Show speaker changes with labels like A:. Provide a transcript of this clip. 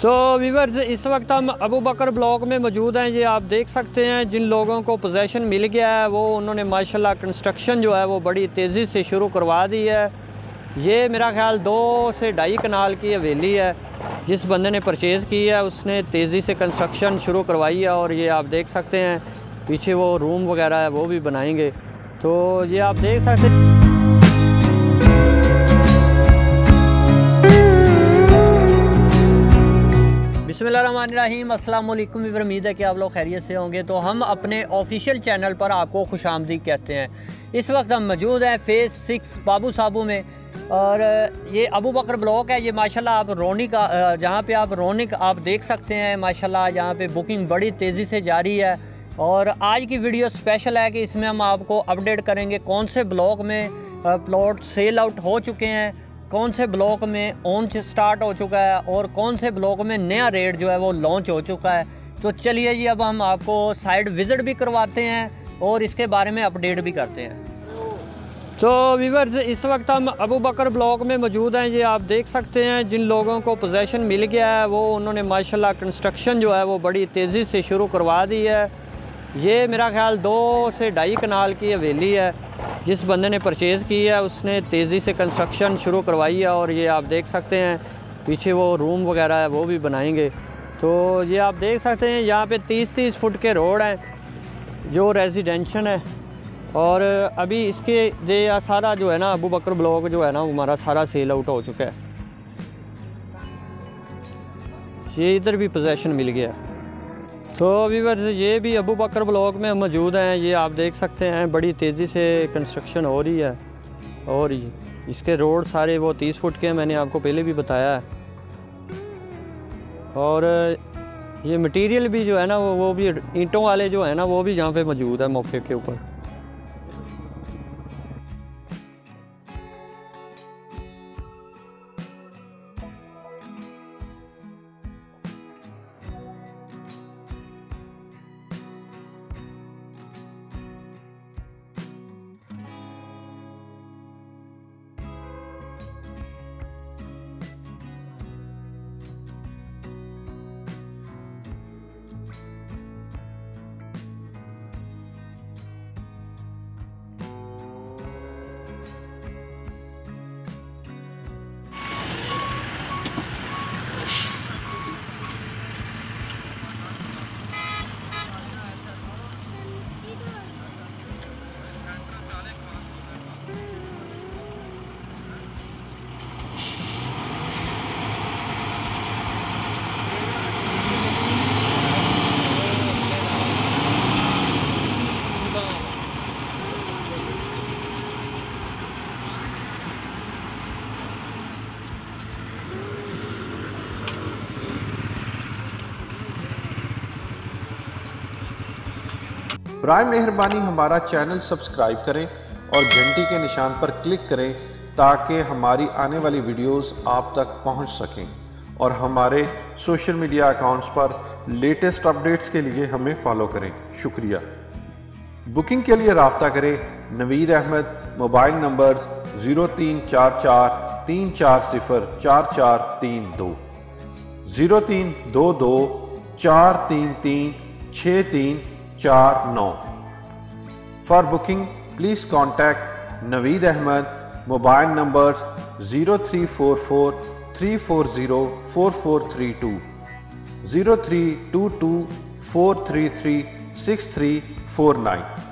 A: तो व्यूअर्स, इस वक्त हम अबू बकर ब्लॉक में मौजूद हैं। ये आप देख सकते हैं जिन लोगों को पोजेसन मिल गया है वो उन्होंने माशाल्लाह कंस्ट्रक्शन जो है वो बड़ी तेज़ी से शुरू करवा दी है। ये मेरा ख्याल 2 से 2.5 कनाल की हवेली है। जिस बंदे ने परचेज़ की है उसने तेज़ी से कंस्ट्रक्शन शुरू करवाई है और ये आप देख सकते हैं पीछे वो रूम वगैरह है वो भी बनाएंगे। तो ये आप देख सकते हैं। बिस्मिल्लाहिर्रहमानिर्रहीम, अस्सलाम वालेकुम। उम्मीद है कि आप लोग खैरियत से होंगे। तो हम अपने ऑफिशियल चैनल पर आपको खुशामदीद कहते हैं। इस वक्त हम मौजूद हैं फ़ेज़ 6 बाबू साबू में और ये अबू बकर ब्लॉक है। ये माशाल्लाह आप रौनक जहाँ पे आप रौनक आप देख सकते हैं माशाल्लाह, यहाँ पे बुकिंग बड़ी तेज़ी से जारी है। और आज की वीडियो स्पेशल है कि इसमें हम आपको अपडेट करेंगे कौन से ब्लॉक में प्लॉट सेल आउट हो चुके हैं, कौन से ब्लॉक में ऑन स्टार्ट हो चुका है और कौन से ब्लॉक में नया रेट जो है वो लॉन्च हो चुका है। तो चलिए जी, अब हम आपको साइड विज़िट भी करवाते हैं और इसके बारे में अपडेट भी करते हैं। तो व्यूअर्स, इस वक्त हम अबू बकर ब्लॉक में मौजूद हैं। ये आप देख सकते हैं जिन लोगों को पोजेसन मिल गया है वो उन्होंने माशाल्लाह कंस्ट्रक्शन जो है वो बड़ी तेज़ी से शुरू करवा दी है। ये मेरा ख्याल 2 से 2.5 कनाल की हवेली है। जिस बंदे ने परचेज़ की है उसने तेज़ी से कंस्ट्रक्शन शुरू करवाई है और ये आप देख सकते हैं पीछे वो रूम वगैरह है वो भी बनाएंगे। तो ये आप देख सकते हैं यहाँ पे 30-30 फुट के रोड हैं जो रेजिडेंशियल है। और अभी इसके ये सारा जो है ना अबू बकर ब्लॉक जो है ना हमारा सारा सेल आउट हो चुका है। ये इधर भी पोजेसन मिल गया। तो व्यूअर्स, ये भी अबू बकर ब्लॉक में मौजूद हैं। ये आप देख सकते हैं बड़ी तेज़ी से कंस्ट्रक्शन हो रही है और इसके रोड सारे वो 30 फुट के हैं, मैंने आपको पहले भी बताया है। और ये मटेरियल भी जो है ना वो भी ईंटों वाले जो है ना वो भी यहाँ पे मौजूद है मौके के ऊपर।
B: बराए मेहरबानी हमारा चैनल सब्सक्राइब करें और घंटी के निशान पर क्लिक करें ताकि हमारी आने वाली वीडियोस आप तक पहुंच सकें। और हमारे सोशल मीडिया अकाउंट्स पर लेटेस्ट अपडेट्स के लिए हमें फॉलो करें। शुक्रिया। बुकिंग के लिए रब्ता करें Naveed Ahmad, mobile numbers 0344 340 4432, 0322 433 6349। For booking, please contact Naveed Ahmed. Mobile numbers 0344 340 4432, 0322 433 6349।